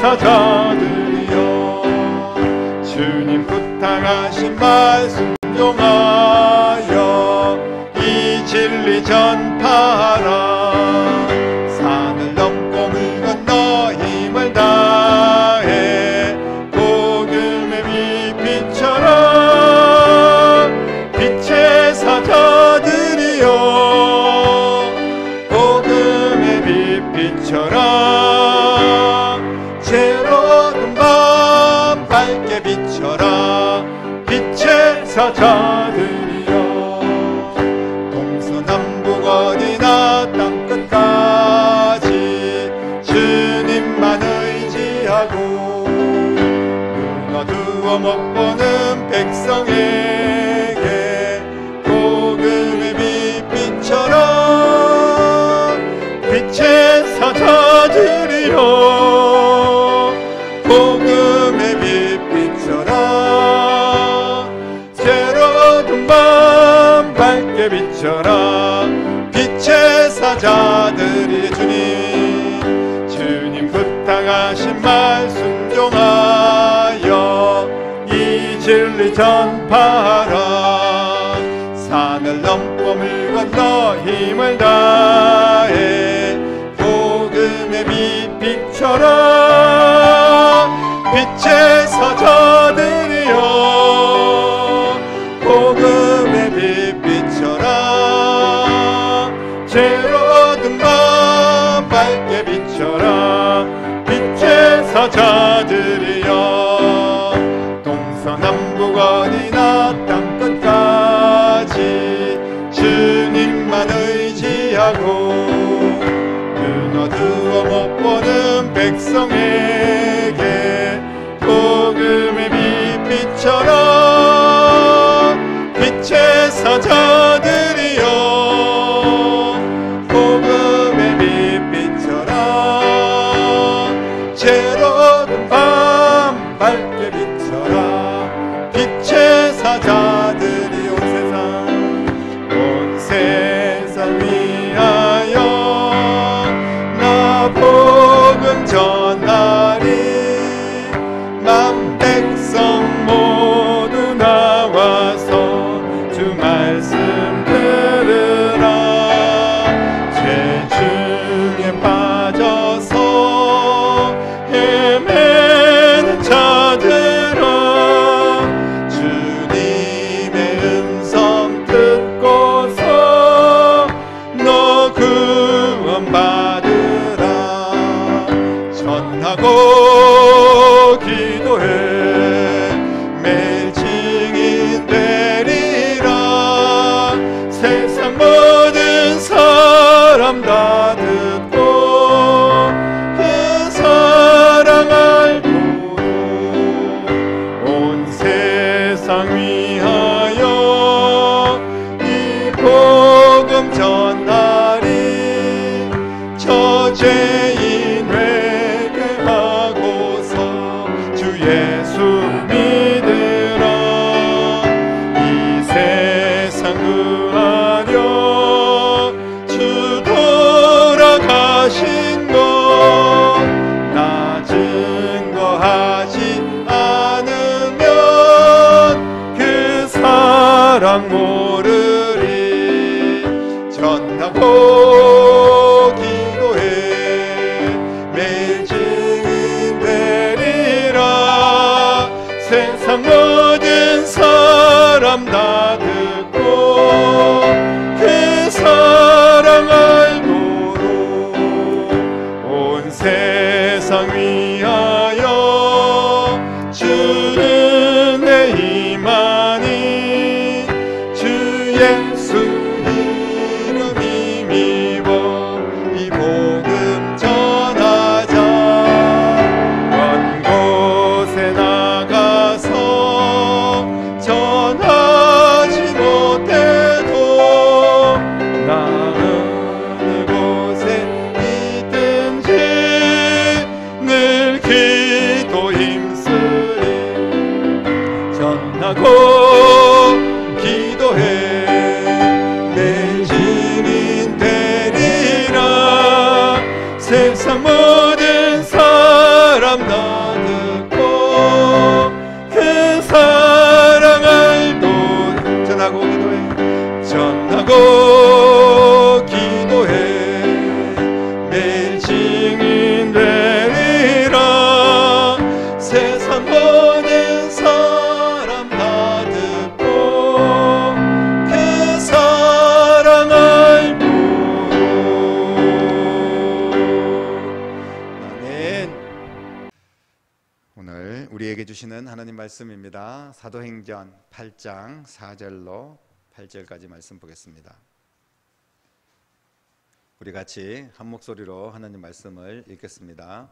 사자들이여 주님 부탁하신 말 순종하여 이 진리 전파하라. 산을 넘고 물 건너 힘을 다해 복음의 빛 비춰라. 빛의 사자들이여 복음의 빛 비춰라. 새로운 밤 밝게 비춰라. 빛의 사자들이여 동서남북 어디나 땅끝까지 주님만 의지하고 눈 어두워 못 보는 백성에게 복음의 빛 비춰라. 빛의 사자들이여 복음의 빛 비춰라. 새로운 밤 밝게 비춰라. 빛의 사자들이 주님 부탁하신 말 순종하여 이 진리 전파하라. 산을 넘고 물 건너 힘을 다해 복음의 빛 비춰라. 빛의 사자들이여 복음의 빛 비춰라. 새로운 밤 밝게 비춰라. 빛의 사자들이여 동서남북 어디나 땅끝까지 주님만 의지하고 눈 어두워 못 보는 백성에게 복음의 빛 비춰라. 빛의 사자들이여 복음의 빛 비춰라. 새로운 밤 밝게 비춰라. 빛의 사자들이 온 세상 위하여 나 복음 전하리. 만 백성 모두 나와서 주 말씀 들으라. 죄 중에 빠져서 헤매는 자들아 주님의 음성 듣고서 너 구원받으라. 전하고 기도해 매일 증인 되리라. 세상 모든 사람 다 듣고 그 사랑 알고 온 세상 위하여 이 복음 전하리. 저죄인 회개하고서 주 예수 믿으라. 이 세상 구하려 주 돌아가신 것 나 증거하지 않으면 그 사랑 모르리. 전하고 기도해 매일 증인 되리라. 세상 모든 사람 다 듣고 그 사랑 알도록 온 세상 위하여 주는 내 힘하니. 주 예수 이름 힘입어 이 복음 전하자. 먼 곳에 나가서 전하지 오늘 우리에게 주시는 하나님 말씀입니다. 사도행전 8장 4절로 8절까지 말씀 보겠습니다. 우리 같이 한 목소리로 하나님 말씀을 읽겠습니다.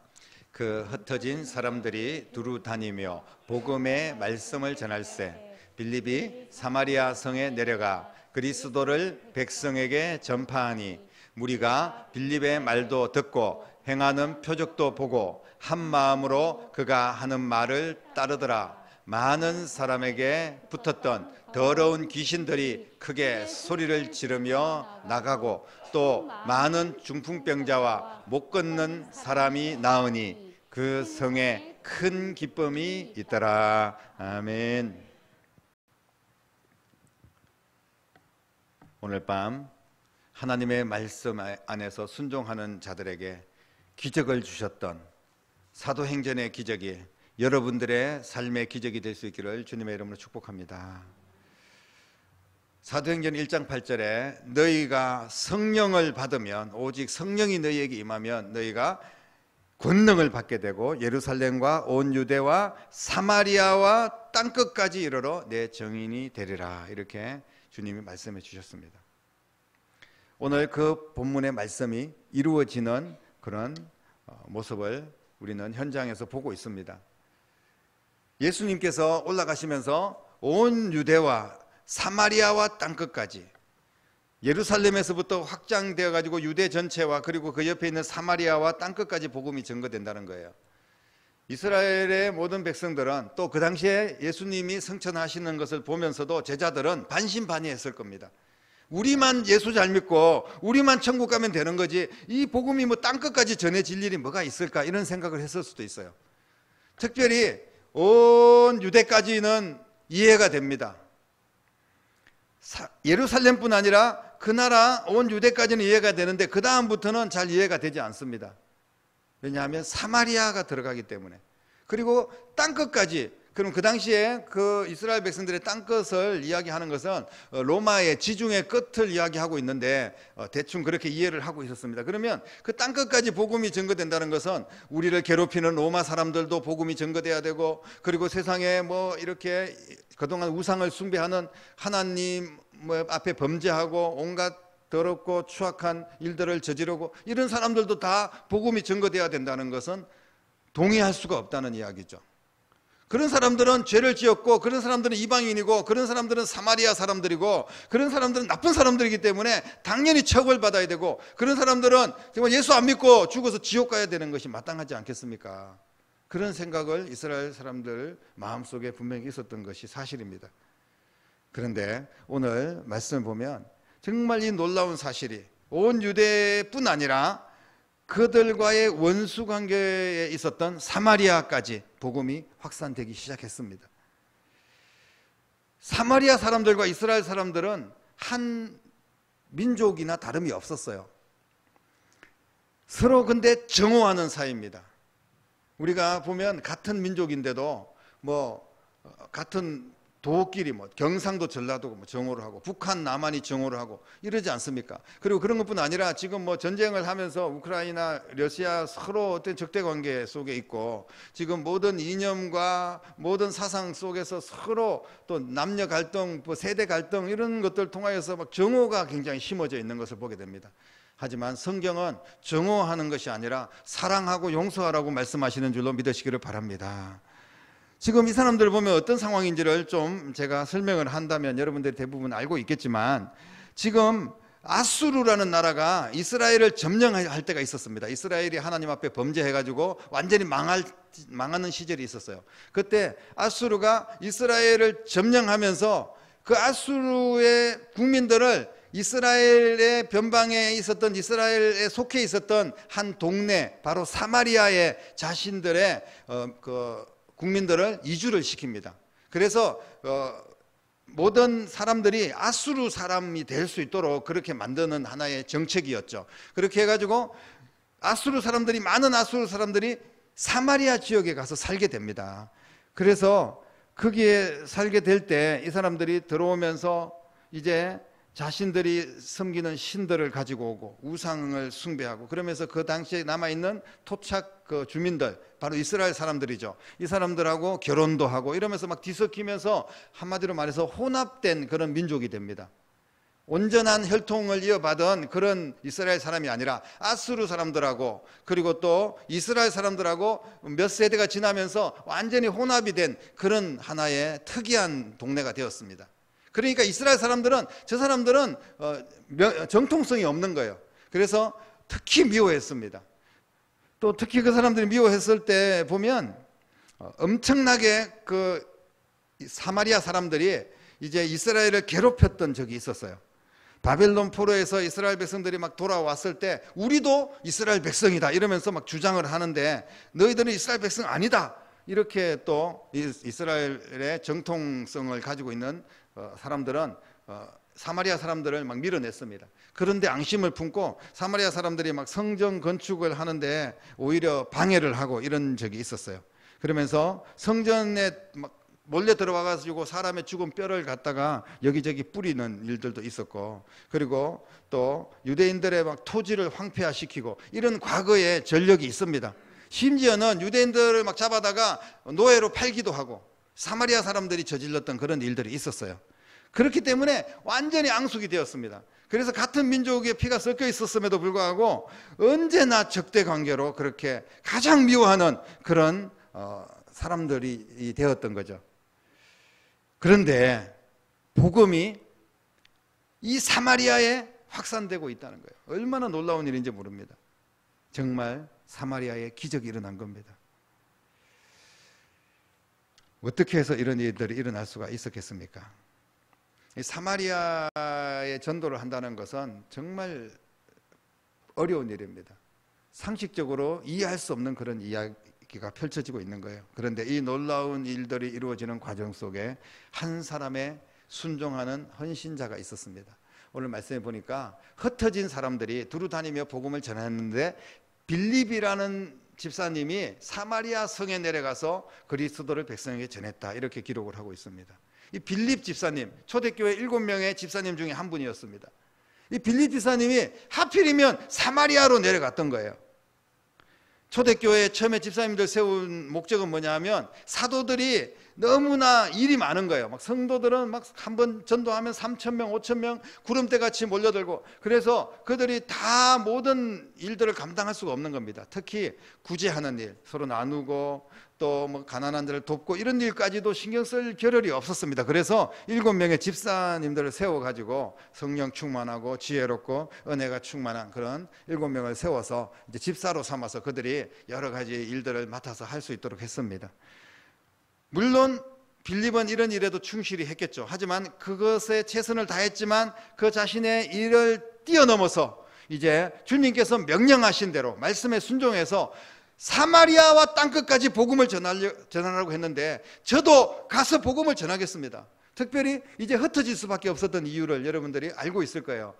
그 흩어진 사람들이 두루 다니며 복음의 말씀을 전할세 빌립이 사마리아 성에 내려가 그리스도를 백성에게 전파하니 무리가 빌립의 말도 듣고 행하는 표적도 보고 한 마음으로 그가 하는 말을 따르더라. 많은 사람에게 붙었던 더러운 귀신들이 크게 소리를 지르며 나가고 또 많은 중풍병자와 못 걷는 사람이 나으니 그 성에 큰 기쁨이 있더라. 아멘. 오늘 밤 하나님의 말씀 안에서 순종하는 자들에게 기적을 주셨던 사도행전의 기적이 여러분들의 삶의 기적이 될 수 있기를 주님의 이름으로 축복합니다. 사도행전 1장 8절에 너희가 성령을 받으면 오직 성령이 너희에게 임하면 너희가 권능을 받게 되고 예루살렘과 온 유대와 사마리아와 땅끝까지 이르러 내 증인이 되리라. 이렇게 주님이 말씀해 주셨습니다. 오늘 그 본문의 말씀이 이루어지는 그런 모습을 우리는 현장에서 보고 있습니다. 예수님께서 올라가시면서 온 유대와 사마리아와 땅끝까지 예루살렘에서부터 확장되어 가지고 유대 전체와 그리고 그 옆에 있는 사마리아와 땅끝까지 복음이 전거된다는 거예요. 이스라엘의 모든 백성들은 또 그 당시에 예수님이 승천하시는 것을 보면서도 제자들은 반신반의했을 겁니다. 우리만 예수 잘 믿고 우리만 천국 가면 되는 거지 이 복음이 뭐 땅끝까지 전해질 일이 뭐가 있을까 이런 생각을 했을 수도 있어요. 특별히 온 유대까지는 이해가 됩니다. 예루살렘뿐 아니라 그 나라 온 유대까지는 이해가 되는데 그 다음부터는 잘 이해가 되지 않습니다. 왜냐하면 사마리아가 들어가기 때문에. 그리고 땅끝까지. 그럼 그 당시에 그 이스라엘 백성들의 땅끝을 이야기하는 것은 로마의 지중해 끝을 이야기하고 있는데 대충 그렇게 이해를 하고 있었습니다. 그러면 그 땅끝까지 복음이 전거된다는 것은 우리를 괴롭히는 로마 사람들도 복음이 전거돼야 되고 그리고 세상에 뭐 이렇게 그동안 우상을 숭배하는 하나님 앞에 범죄하고 온갖 더럽고 추악한 일들을 저지르고 이런 사람들도 다 복음이 전거돼야 된다는 것은 동의할 수가 없다는 이야기죠. 그런 사람들은 죄를 지었고 그런 사람들은 이방인이고 그런 사람들은 사마리아 사람들이고 그런 사람들은 나쁜 사람들이기 때문에 당연히 처벌받아야 되고 그런 사람들은 정말 예수 안 믿고 죽어서 지옥 가야 되는 것이 마땅하지 않겠습니까? 그런 생각을 이스라엘 사람들 마음속에 분명히 있었던 것이 사실입니다. 그런데 오늘 말씀을 보면 정말 이 놀라운 사실이 온 유대뿐 아니라 그들과의 원수 관계에 있었던 사마리아까지 복음이 확산되기 시작했습니다. 사마리아 사람들과 이스라엘 사람들은 한 민족이나 다름이 없었어요. 서로 근데 정오하는 사이입니다. 우리가 보면 같은 민족인데도 뭐 같은 도끼리 뭐 경상도 전라도가 뭐 정오를 하고 북한 남한이 정오를 하고 이러지 않습니까? 그리고 그런 것뿐 아니라 지금 뭐 전쟁을 하면서 우크라이나 러시아 서로 어떤 적대 관계 속에 있고 지금 모든 이념과 모든 사상 속에서 서로 또 남녀 갈등, 뭐 세대 갈등 이런 것들 통하여서 막 정오가 굉장히 심어져 있는 것을 보게 됩니다. 하지만 성경은 정오하는 것이 아니라 사랑하고 용서하라고 말씀하시는 줄로 믿으시기를 바랍니다. 지금 이 사람들을 보면 어떤 상황인지를 좀 제가 설명을 한다면 여러분들이 대부분 알고 있겠지만 지금 아수르라는 나라가 이스라엘을 점령할 때가 있었습니다. 이스라엘이 하나님 앞에 범죄해가지고 완전히 망하는 시절이 있었어요. 그때 아수르가 이스라엘을 점령하면서 그 아수르의 국민들을 이스라엘의 변방에 있었던 이스라엘에 속해 있었던 한 동네 바로 사마리아의 자신들의 국민들을 이주를 시킵니다. 그래서 모든 사람들이 아수르 사람이 될 수 있도록 그렇게 만드는 하나의 정책이었죠. 그렇게 해가지고 많은 아수르 사람들이 사마리아 지역에 가서 살게 됩니다. 그래서 거기에 살게 될 때 이 사람들이 들어오면서 이제 자신들이 섬기는 신들을 가지고 오고 우상을 숭배하고, 그러면서 그 당시에 남아있는 토착 그 주민들, 바로 이스라엘 사람들이죠. 이 사람들하고 결혼도 하고 이러면서 막 뒤섞이면서 한마디로 말해서 혼합된 그런 민족이 됩니다. 온전한 혈통을 이어받은 그런 이스라엘 사람이 아니라 아수르 사람들하고, 그리고 또 이스라엘 사람들하고 몇 세대가 지나면서 완전히 혼합이 된 그런 하나의 특이한 동네가 되었습니다. 그러니까 이스라엘 사람들은, 저 사람들은 정통성이 없는 거예요. 그래서 특히 미워했습니다. 또 특히 그 사람들이 미워했을 때 보면 엄청나게 그 사마리아 사람들이 이제 이스라엘을 괴롭혔던 적이 있었어요. 바벨론 포로에서 이스라엘 백성들이 막 돌아왔을 때 우리도 이스라엘 백성이다 이러면서 막 주장을 하는데, 너희들은 이스라엘 백성 아니다, 이렇게 또 이스라엘의 정통성을 가지고 있는 사람들은 사마리아 사람들을 막 밀어냈습니다. 그런데 앙심을 품고 사마리아 사람들이 막 성전 건축을 하는데 오히려 방해를 하고 이런 적이 있었어요. 그러면서 성전에 막 몰래 들어와 가지고 사람의 죽은 뼈를 갖다가 여기저기 뿌리는 일들도 있었고, 그리고 또 유대인들의 막 토지를 황폐화시키고 이런 과거의 전력이 있습니다. 심지어는 유대인들을 막 잡아다가 노예로 팔기도 하고 사마리아 사람들이 저질렀던 그런 일들이 있었어요. 그렇기 때문에 완전히 앙숙이 되었습니다. 그래서 같은 민족의 피가 섞여 있었음에도 불구하고 언제나 적대 관계로 그렇게 가장 미워하는 그런 사람들이 되었던 거죠. 그런데 복음이 이 사마리아에 확산되고 있다는 거예요. 얼마나 놀라운 일인지 모릅니다. 정말 사마리아에 기적이 일어난 겁니다. 어떻게 해서 이런 일들이 일어날 수가 있었겠습니까? 사마리아에 전도를 한다는 것은 정말 어려운 일입니다. 상식적으로 이해할 수 없는 그런 이야기가 펼쳐지고 있는 거예요. 그런데 이 놀라운 일들이 이루어지는 과정 속에 한 사람의 순종하는 헌신자가 있었습니다. 오늘 말씀해 보니까 흩어진 사람들이 두루 다니며 복음을 전했는데 빌립이라는 집사님이 사마리아 성에 내려가서 그리스도를 백성에게 전했다, 이렇게 기록을 하고 있습니다. 이 빌립 집사님, 초대교회 7명의 집사님 중에 한 분이었습니다. 이 빌립 집사님이 하필이면 사마리아로 내려갔던 거예요. 초대교회 처음에 집사님들 세운 목적은 뭐냐면 사도들이 너무나 일이 많은 거예요. 막 성도들은 막 한 번 전도하면 3,000명, 5,000명 구름대같이 몰려들고, 그래서 그들이 다 모든 일들을 감당할 수가 없는 겁니다. 특히 구제하는 일, 서로 나누고 또 뭐 가난한 자를 돕고 이런 일까지도 신경 쓸 겨를이 없었습니다. 그래서 7명의 집사님들을 세워가지고 성령 충만하고 지혜롭고 은혜가 충만한 그런 7명을 세워서 이제 집사로 삼아서 그들이 여러 가지 일들을 맡아서 할 수 있도록 했습니다. 물론 빌립은 이런 일에도 충실히 했겠죠. 하지만 그것에 최선을 다했지만 그 자신의 일을 뛰어넘어서 이제 주님께서 명령하신 대로 말씀에 순종해서 사마리아와 땅끝까지 복음을 전하라고 했는데, 저도 가서 복음을 전하겠습니다. 특별히 이제 흩어질 수밖에 없었던 이유를 여러분들이 알고 있을 거예요.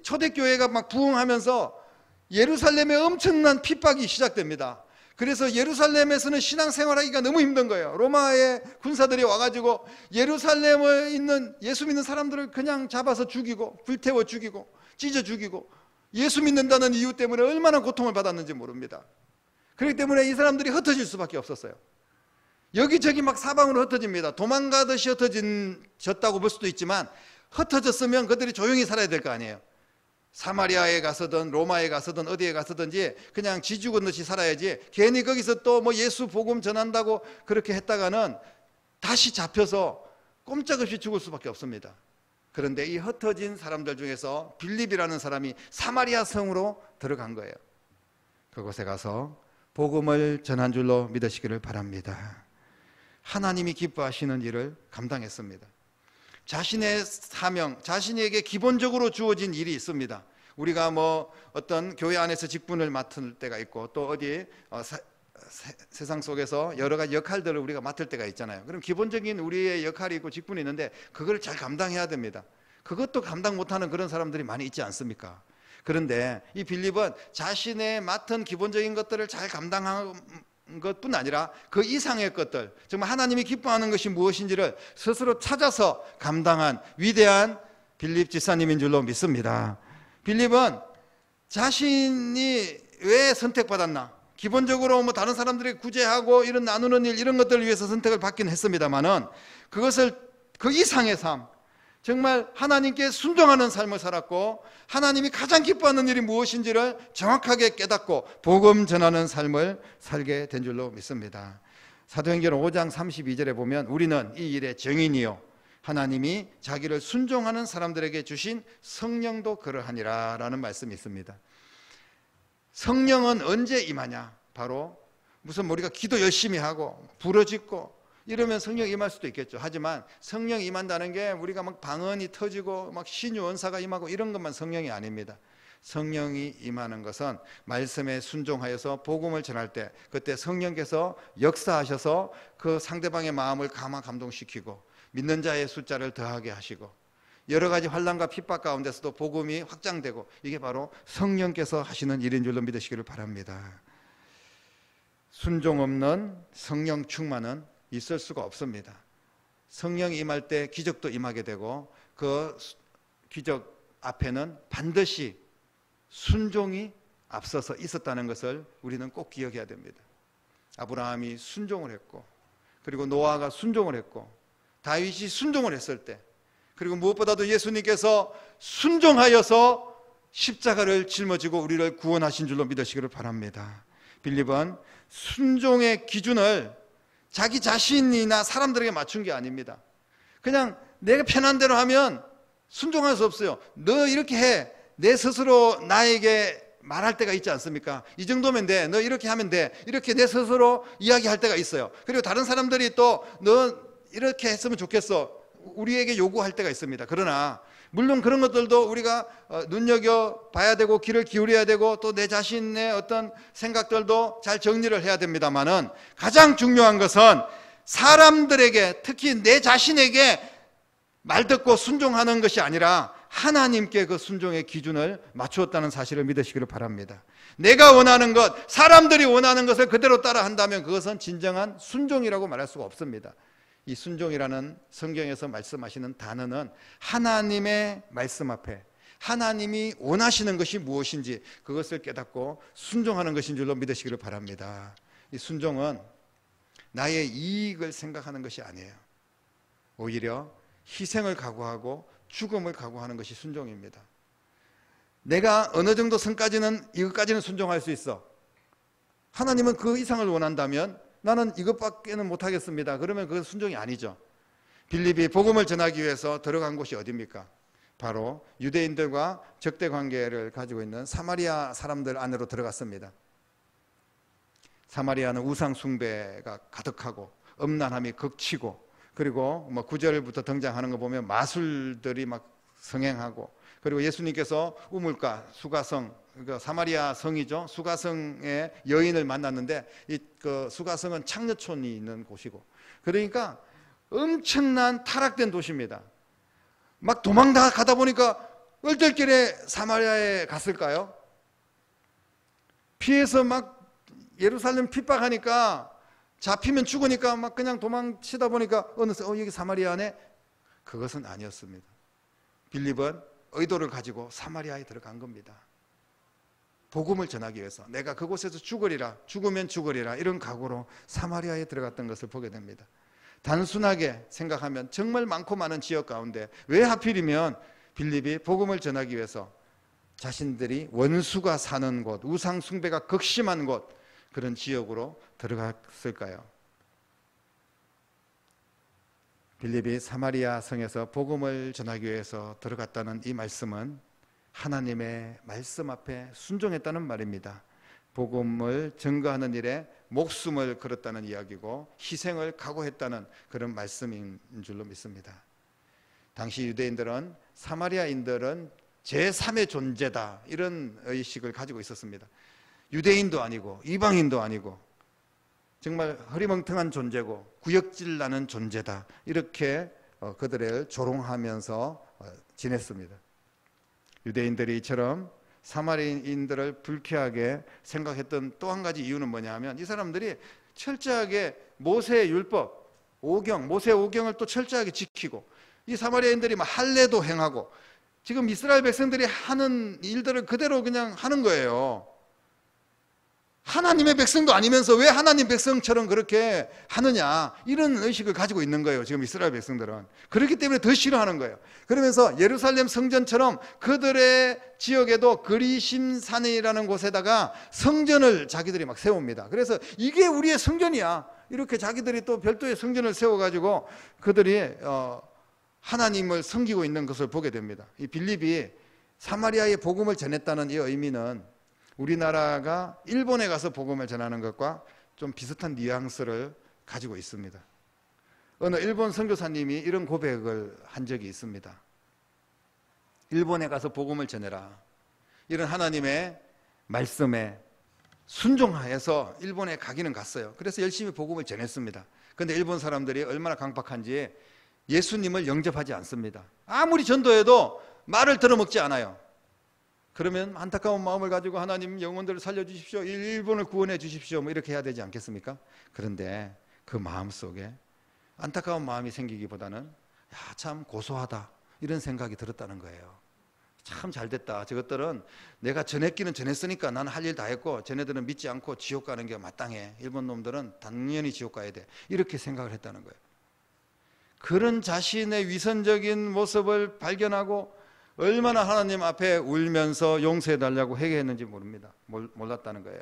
초대교회가 막 부흥하면서 예루살렘에 엄청난 핍박이 시작됩니다. 그래서 예루살렘에서는 신앙생활하기가 너무 힘든 거예요. 로마의 군사들이 와가지고 예루살렘에 있는 예수 믿는 사람들을 그냥 잡아서 죽이고 불태워 죽이고 찢어 죽이고, 예수 믿는다는 이유 때문에 얼마나 고통을 받았는지 모릅니다. 그렇기 때문에 이 사람들이 흩어질 수밖에 없었어요. 여기저기 막 사방으로 흩어집니다. 도망가듯이 흩어졌다고 볼 수도 있지만, 흩어졌으면 그들이 조용히 살아야 될 거 아니에요. 사마리아에 가서든 로마에 가서든 어디에 가서든지 그냥 지 죽은 듯이 살아야지, 괜히 거기서 또 뭐 예수 복음 전한다고 그렇게 했다가는 다시 잡혀서 꼼짝없이 죽을 수밖에 없습니다. 그런데 이 흩어진 사람들 중에서 빌립이라는 사람이 사마리아 성으로 들어간 거예요. 그곳에 가서 복음을 전한 줄로 믿으시기를 바랍니다. 하나님이 기뻐하시는 일을 감당했습니다. 자신의 사명, 자신에게 기본적으로 주어진 일이 있습니다. 우리가 뭐 어떤 교회 안에서 직분을 맡을 때가 있고, 또 어디 세상 속에서 여러 가지 역할들을 우리가 맡을 때가 있잖아요. 그럼 기본적인 우리의 역할이 있고 직분이 있는데 그걸 잘 감당해야 됩니다. 그것도 감당 못하는 그런 사람들이 많이 있지 않습니까? 그런데 이 빌립은 자신의 맡은 기본적인 것들을 잘 감당한 것뿐 아니라 그 이상의 것들, 정말 하나님이 기뻐하는 것이 무엇인지를 스스로 찾아서 감당한 위대한 빌립 지사님인 줄로 믿습니다. 빌립은 자신이 왜 선택받았나? 기본적으로 뭐 다른 사람들이 구제하고 이런 나누는 일 이런 것들을 위해서 선택을 받긴 했습니다만은 그것을 그 이상의 삶, 정말 하나님께 순종하는 삶을 살았고 하나님이 가장 기뻐하는 일이 무엇인지를 정확하게 깨닫고 복음 전하는 삶을 살게 된 줄로 믿습니다. 사도행전 5장 32절에 보면 우리는 이 일의 증인이요 하나님이 자기를 순종하는 사람들에게 주신 성령도 그러하니라 라는 말씀이 있습니다. 성령은 언제 임하냐? 바로 무슨 우리가 기도 열심히 하고 부르짖고 이러면 성령 임할 수도 있겠죠. 하지만 성령 임한다는 게 우리가 막 방언이 터지고 막 신유 원사가 임하고 이런 것만 성령이 아닙니다. 성령이 임하는 것은 말씀에 순종하여서 복음을 전할 때 그때 성령께서 역사하셔서 그 상대방의 마음을 감동시키고 믿는 자의 숫자를 더하게 하시고 여러 가지 환난과 핍박 가운데서도 복음이 확장되고 이게 바로 성령께서 하시는 일인 줄로 믿으시기를 바랍니다. 순종 없는 성령 충만은 있을 수가 없습니다. 성령이 임할 때 기적도 임하게 되고 그 기적 앞에는 반드시 순종이 앞서서 있었다는 것을 우리는 꼭 기억해야 됩니다. 아브라함이 순종을 했고 그리고 노아가 순종을 했고 다윗이 순종을 했을 때 그리고 무엇보다도 예수님께서 순종하여서 십자가를 짊어지고 우리를 구원하신 줄로 믿으시기를 바랍니다. 빌립은 순종의 기준을 자기 자신이나 사람들에게 맞춘 게 아닙니다. 그냥 내가 편한 대로 하면 순종할 수 없어요. 너 이렇게 해. 내 스스로 나에게 말할 때가 있지 않습니까? 이 정도면 돼. 너 이렇게 하면 돼. 이렇게 내 스스로 이야기할 때가 있어요. 그리고 다른 사람들이 또 너 이렇게 했으면 좋겠어. 우리에게 요구할 때가 있습니다. 그러나 물론 그런 것들도 우리가 눈여겨봐야 되고 귀를 기울여야 되고 또 내 자신의 어떤 생각들도 잘 정리를 해야 됩니다만은 가장 중요한 것은 사람들에게 특히 내 자신에게 말 듣고 순종하는 것이 아니라 하나님께 그 순종의 기준을 맞추었다는 사실을 믿으시기를 바랍니다. 내가 원하는 것, 사람들이 원하는 것을 그대로 따라 한다면 그것은 진정한 순종이라고 말할 수가 없습니다. 이 순종이라는 성경에서 말씀하시는 단어는 하나님의 말씀 앞에 하나님이 원하시는 것이 무엇인지 그것을 깨닫고 순종하는 것인 줄로 믿으시기를 바랍니다. 이 순종은 나의 이익을 생각하는 것이 아니에요. 오히려 희생을 각오하고 죽음을 각오하는 것이 순종입니다. 내가 어느 정도 선까지는 이것까지는 순종할 수 있어. 하나님은 그 이상을 원한다면 나는 이것밖에는 못하겠습니다. 그러면 그건 순종이 아니죠. 빌립이 복음을 전하기 위해서 들어간 곳이 어디입니까? 바로 유대인들과 적대 관계를 가지고 있는 사마리아 사람들 안으로 들어갔습니다. 사마리아는 우상 숭배가 가득하고 음란함이 극치고 그리고 뭐 9절부터 등장하는 거 보면 마술들이 막 성행하고 그리고 예수님께서 우물가 수가성 그러니까 사마리아 성이죠. 수가성의 여인을 만났는데 이 그 수가성은 창녀촌이 있는 곳이고 그러니까 엄청난 타락된 도시입니다. 막 도망다 가다 보니까 얼떨결에 사마리아에 갔을까요? 피해서 막 예루살렘 핍박하니까 잡히면 죽으니까 막 그냥 도망치다 보니까 어느새 여기 사마리아네? 그것은 아니었습니다. 빌립은 의도를 가지고 사마리아에 들어간 겁니다. 복음을 전하기 위해서 내가 그곳에서 죽으리라 죽으면 죽으리라 이런 각오로 사마리아에 들어갔던 것을 보게 됩니다. 단순하게 생각하면 정말 많고 많은 지역 가운데 왜 하필이면 빌립이 복음을 전하기 위해서 자신들이 원수가 사는 곳 우상 숭배가 극심한 곳 그런 지역으로 들어갔을까요? 빌립이 사마리아 성에서 복음을 전하기 위해서 들어갔다는 이 말씀은 하나님의 말씀 앞에 순종했다는 말입니다. 복음을 증거하는 일에 목숨을 걸었다는 이야기고 희생을 각오했다는 그런 말씀인 줄로 믿습니다. 당시 유대인들은 사마리아인들은 제3의 존재다 이런 의식을 가지고 있었습니다. 유대인도 아니고 이방인도 아니고 정말 허리멍텅한 존재고 구역질 나는 존재다 이렇게 그들을 조롱하면서 지냈습니다. 유대인들이 이처럼 사마리아인들을 불쾌하게 생각했던 또 한 가지 이유는 뭐냐면 이 사람들이 철저하게 모세의 율법, 오경, 모세 오경을 또 철저하게 지키고 이 사마리아인들이 막 할례도 행하고 지금 이스라엘 백성들이 하는 일들을 그대로 그냥 하는 거예요. 하나님의 백성도 아니면서 왜 하나님 백성처럼 그렇게 하느냐, 이런 의식을 가지고 있는 거예요. 지금 이스라엘 백성들은. 그렇기 때문에 더 싫어하는 거예요. 그러면서 예루살렘 성전처럼 그들의 지역에도 그리심산이라는 곳에다가 성전을 자기들이 막 세웁니다. 그래서 이게 우리의 성전이야, 이렇게 자기들이 또 별도의 성전을 세워가지고 그들이 하나님을 섬기고 있는 것을 보게 됩니다. 이 빌립이 사마리아에 복음을 전했다는 이 의미는 우리나라가 일본에 가서 복음을 전하는 것과 좀 비슷한 뉘앙스를 가지고 있습니다. 어느 일본 선교사님이 이런 고백을 한 적이 있습니다. 일본에 가서 복음을 전해라. 이런 하나님의 말씀에 순종하여서 일본에 가기는 갔어요. 그래서 열심히 복음을 전했습니다. 그런데 일본 사람들이 얼마나 강박한지 예수님을 영접하지 않습니다. 아무리 전도해도 말을 들어먹지 않아요. 그러면 안타까운 마음을 가지고 하나님 영혼들을 살려주십시오, 일본을 구원해 주십시오, 뭐 이렇게 해야 되지 않겠습니까? 그런데 그 마음 속에 안타까운 마음이 생기기보다는 야, 참 고소하다, 이런 생각이 들었다는 거예요. 참 잘됐다. 저것들은 내가 전했기는 전했으니까 나는 할 일 다 했고 쟤네들은 믿지 않고 지옥 가는 게 마땅해. 일본 놈들은 당연히 지옥 가야 돼. 이렇게 생각을 했다는 거예요. 그런 자신의 위선적인 모습을 발견하고 얼마나 하나님 앞에 울면서 용서해달라고 회개했는지 모릅니다. 몰랐다는 거예요.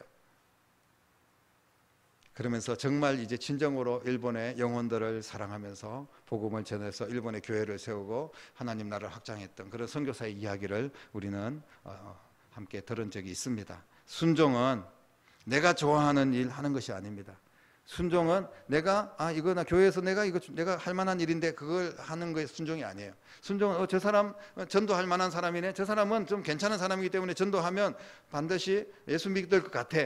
그러면서 정말 이제 진정으로 일본의 영혼들을 사랑하면서 복음을 전해서 일본의 교회를 세우고 하나님 나라를 확장했던 그런 선교사의 이야기를 우리는 함께 들은 적이 있습니다. 순종은 내가 좋아하는 일 하는 것이 아닙니다. 순종은 내가 이거 나 교회에서 내가 할 만한 일인데 그걸 하는 거에 순종이 아니에요. 순종은 저 사람 전도할 만한 사람이네, 저 사람은 좀 괜찮은 사람이기 때문에 전도하면 반드시 예수 믿을 것 같아,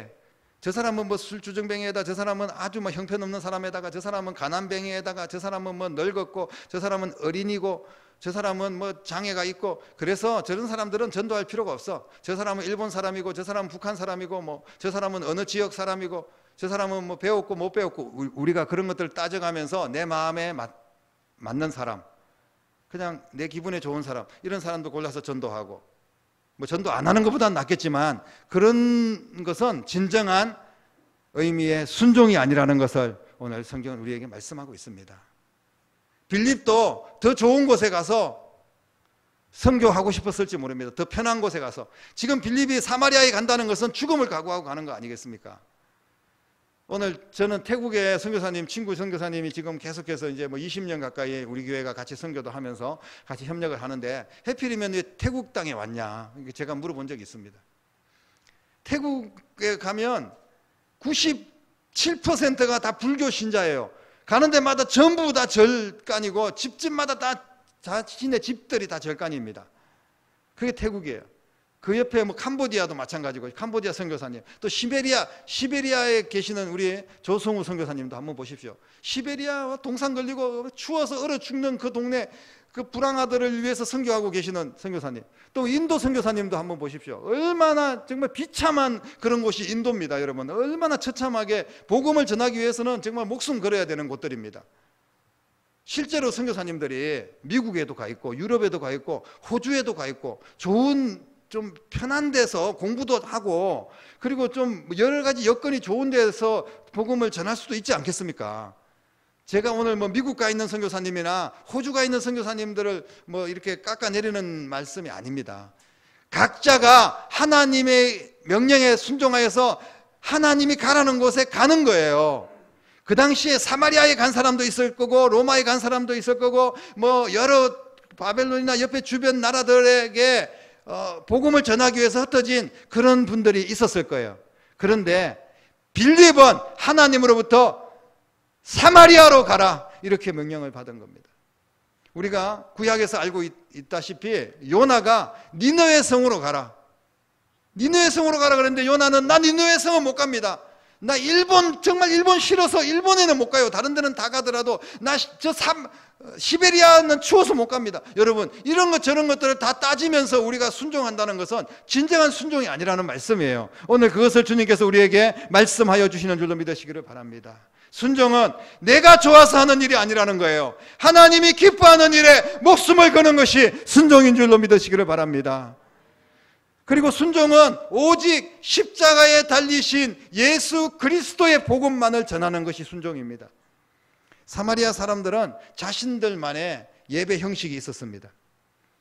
저 사람은 뭐 술주정뱅이에다, 저 사람은 아주 뭐 형편없는 사람에다가, 저 사람은 가난뱅이에다가, 저 사람은 뭐 늙었고, 저 사람은 어린이고, 저 사람은 뭐 장애가 있고, 그래서 저런 사람들은 전도할 필요가 없어. 저 사람은 일본 사람이고, 저 사람은 북한 사람이고, 뭐 저 사람은 어느 지역 사람이고, 저 사람은 뭐 배웠고 못 배웠고, 우리가 그런 것들을 따져가면서 내 마음에 맞는 사람, 그냥 내 기분에 좋은 사람, 이런 사람도 골라서 전도하고, 뭐 전도 안 하는 것보다는 낫겠지만 그런 것은 진정한 의미의 순종이 아니라는 것을 오늘 성경은 우리에게 말씀하고 있습니다. 빌립도 더 좋은 곳에 가서 선교하고 싶었을지 모릅니다. 더 편한 곳에 가서. 지금 빌립이 사마리아에 간다는 것은 죽음을 각오하고 가는 거 아니겠습니까? 오늘 저는 태국의 선교사님, 친구 선교사님이 지금 계속해서 이제 뭐 20년 가까이 우리 교회가 같이 선교도 하면서 같이 협력을 하는데, 해필이면 왜 태국 땅에 왔냐? 제가 물어본 적이 있습니다. 태국에 가면 97%가 다 불교 신자예요. 가는 데마다 전부 다 절간이고 집집마다 다 자신의 집들이 다 절간입니다. 그게 태국이에요. 그 옆에 뭐 캄보디아도 마찬가지고, 캄보디아 선교사님, 또 시베리아에 계시는 우리 조성우 선교사님도 한번 보십시오. 시베리아와 동상 걸리고 추워서 얼어 죽는 그 동네 그 불황아들을 위해서 선교하고 계시는 선교사님, 또 인도 선교사님도 한번 보십시오. 얼마나 정말 비참한 그런 곳이 인도입니다. 여러분, 얼마나 처참하게 복음을 전하기 위해서는 정말 목숨 걸어야 되는 곳들입니다. 실제로 선교사님들이 미국에도 가 있고 유럽에도 가 있고 호주에도 가 있고 좋은 좀 편한 데서 공부도 하고, 그리고 좀 여러 가지 여건이 좋은 데서 복음을 전할 수도 있지 않겠습니까? 제가 오늘 뭐 미국 가 있는 선교사님이나 호주 가 있는 선교사님들을 뭐 이렇게 깎아내리는 말씀이 아닙니다. 각자가 하나님의 명령에 순종하여서 하나님이 가라는 곳에 가는 거예요. 그 당시에 사마리아에 간 사람도 있을 거고, 로마에 간 사람도 있을 거고, 뭐 여러 바벨론이나 옆에 주변 나라들에게 복음을 전하기 위해서 흩어진 그런 분들이 있었을 거예요. 그런데 빌립은 하나님으로부터 사마리아로 가라, 이렇게 명령을 받은 겁니다. 우리가 구약에서 알고 있다시피 요나가 니느웨 성으로 가라, 니느웨 성으로 가라 그랬는데, 요나는 나 니느웨 성은 못 갑니다. 나 정말 일본 싫어서 일본에는 못 가요. 다른 데는 다 가더라도 시베리아는 추워서 못 갑니다. 여러분, 이런 것 저런 것들을 다 따지면서 우리가 순종한다는 것은 진정한 순종이 아니라는 말씀이에요. 오늘 그것을 주님께서 우리에게 말씀하여 주시는 줄로 믿으시기를 바랍니다. 순종은 내가 좋아서 하는 일이 아니라는 거예요. 하나님이 기뻐하는 일에 목숨을 거는 것이 순종인 줄로 믿으시기를 바랍니다. 그리고 순종은 오직 십자가에 달리신 예수 그리스도의 복음만을 전하는 것이 순종입니다. 사마리아 사람들은 자신들만의 예배 형식이 있었습니다.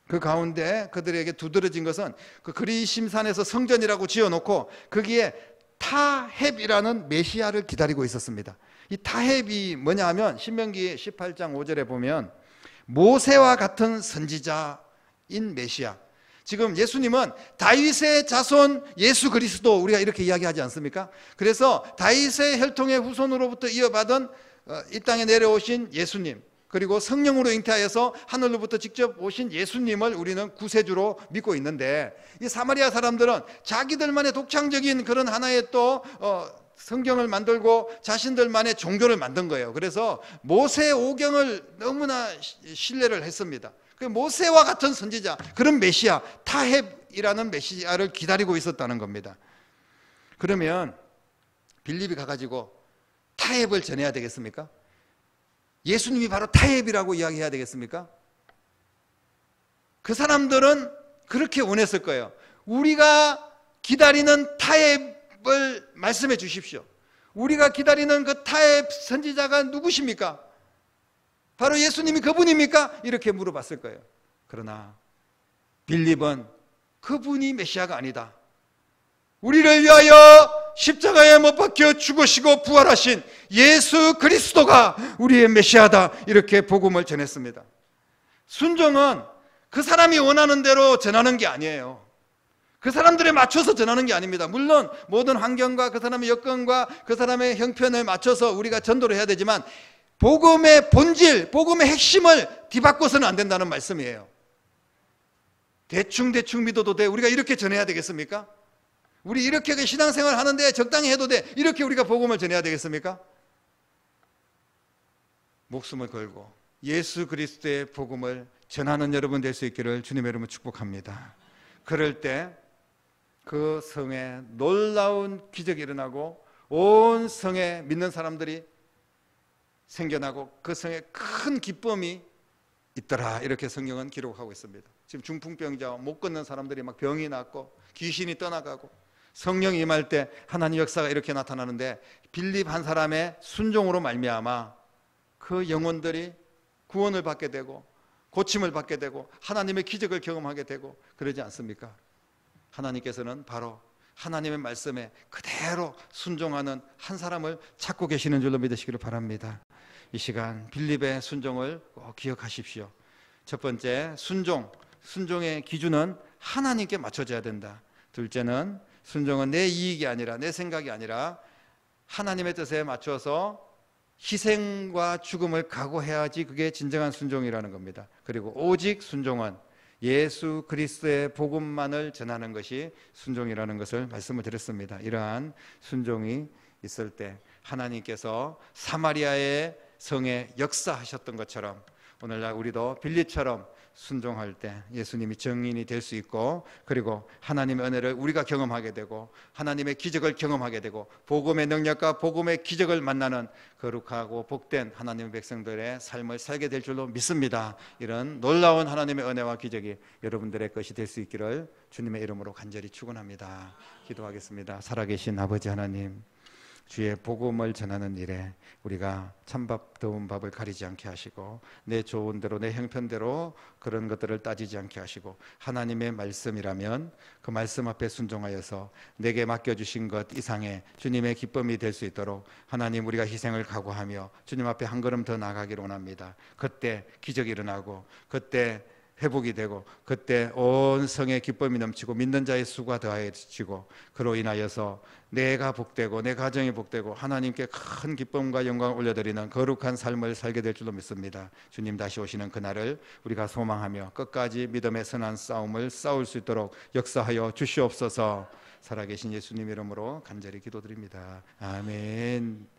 그 가운데 그들에게 두드러진 것은 그 그리심산에서 성전이라고 지어놓고 거기에 타헵이라는 메시아를 기다리고 있었습니다. 이 타헵이 뭐냐 하면 신명기 18장 5절에 보면 모세와 같은 선지자인 메시아. 지금 예수님은 다윗의 자손 예수 그리스도, 우리가 이렇게 이야기하지 않습니까? 그래서 다윗의 혈통의 후손으로부터 이어받은 이 땅에 내려오신 예수님, 그리고 성령으로 잉태하여서 하늘로부터 직접 오신 예수님을 우리는 구세주로 믿고 있는데, 이 사마리아 사람들은 자기들만의 독창적인 그런 하나의 또 성경을 만들고 자신들만의 종교를 만든 거예요. 그래서 모세 오경을 너무나 신뢰를 했습니다. 그 모세와 같은 선지자, 그런 메시아 타헵이라는 메시아를 기다리고 있었다는 겁니다. 그러면 빌립이 가가지고 타헵을 전해야 되겠습니까? 예수님이 바로 타헵이라고 이야기해야 되겠습니까? 그 사람들은 그렇게 원했을 거예요. 우리가 기다리는 타헵을 말씀해 주십시오. 우리가 기다리는 그 타헵 선지자가 누구십니까? 바로 예수님이 그분입니까? 이렇게 물어봤을 거예요. 그러나 빌립은 그분이 메시아가 아니다. 우리를 위하여 십자가에 못 박혀 죽으시고 부활하신 예수 그리스도가 우리의 메시아다, 이렇게 복음을 전했습니다. 순종은 그 사람이 원하는 대로 전하는 게 아니에요. 그 사람들에 맞춰서 전하는 게 아닙니다. 물론 모든 환경과 그 사람의 여건과 그 사람의 형편에 맞춰서 우리가 전도를 해야 되지만 복음의 본질, 복음의 핵심을 뒤바꿔서는 안 된다는 말씀이에요. 대충 믿어도 돼, 우리가 이렇게 전해야 되겠습니까? 우리 이렇게 신앙생활 하는데 적당히 해도 돼, 이렇게 우리가 복음을 전해야 되겠습니까? 목숨을 걸고 예수 그리스도의 복음을 전하는 여러분 될 수 있기를 주님의 이름으로 축복합니다. 그럴 때 그 성에 놀라운 기적이 일어나고 온 성에 믿는 사람들이 생겨나고 그 성에 큰 기쁨이 있더라, 이렇게 성경은 기록하고 있습니다. 지금 중풍병자, 못 걷는 사람들이 막 병이 낫고 귀신이 떠나가고 성령이 임할 때 하나님 역사가 이렇게 나타나는데, 빌립 한 사람의 순종으로 말미암아 그 영혼들이 구원을 받게 되고 고침을 받게 되고 하나님의 기적을 경험하게 되고 그러지 않습니까? 하나님께서는 바로 하나님의 말씀에 그대로 순종하는 한 사람을 찾고 계시는 줄로 믿으시기를 바랍니다. 이 시간 빌립의 순종을 꼭 기억하십시오. 첫 번째, 순종의 기준은 하나님께 맞춰져야 된다. 둘째는 순종은 내 이익이 아니라, 내 생각이 아니라 하나님의 뜻에 맞춰서 희생과 죽음을 각오해야지 그게 진정한 순종이라는 겁니다. 그리고 오직 순종은 예수 그리스도의 복음만을 전하는 것이 순종이라는 것을 말씀을 드렸습니다. 이러한 순종이 있을 때 하나님께서 사마리아의 성에 역사하셨던 것처럼 오늘날 우리도 빌립처럼 순종할 때 예수님이 증인이 될 수 있고, 그리고 하나님의 은혜를 우리가 경험하게 되고 하나님의 기적을 경험하게 되고 복음의 능력과 복음의 기적을 만나는 거룩하고 복된 하나님의 백성들의 삶을 살게 될 줄로 믿습니다. 이런 놀라운 하나님의 은혜와 기적이 여러분들의 것이 될 수 있기를 주님의 이름으로 간절히 축원합니다. 기도하겠습니다. 살아계신 아버지 하나님, 주의 복음을 전하는 일에 우리가 찬밥 더운 밥을 가리지 않게 하시고 내 좋은 대로 내 형편대로 그런 것들을 따지지 않게 하시고 하나님의 말씀이라면 그 말씀 앞에 순종하여서 내게 맡겨주신 것 이상의 주님의 기쁨이 될 수 있도록 하나님, 우리가 희생을 각오하며 주님 앞에 한 걸음 더 나가기를 원합니다. 그때 기적이 일어나고 그때 회복이 되고 그때 온 성에 기쁨이 넘치고 믿는 자의 수가 더해지고 그로 인하여서 내가 복되고 내 가정이 복되고 하나님께 큰 기쁨과 영광을 올려드리는 거룩한 삶을 살게 될 줄로 믿습니다. 주님 다시 오시는 그날을 우리가 소망하며 끝까지 믿음의 선한 싸움을 싸울 수 있도록 역사하여 주시옵소서. 살아계신 예수님 이름으로 간절히 기도드립니다. 아멘.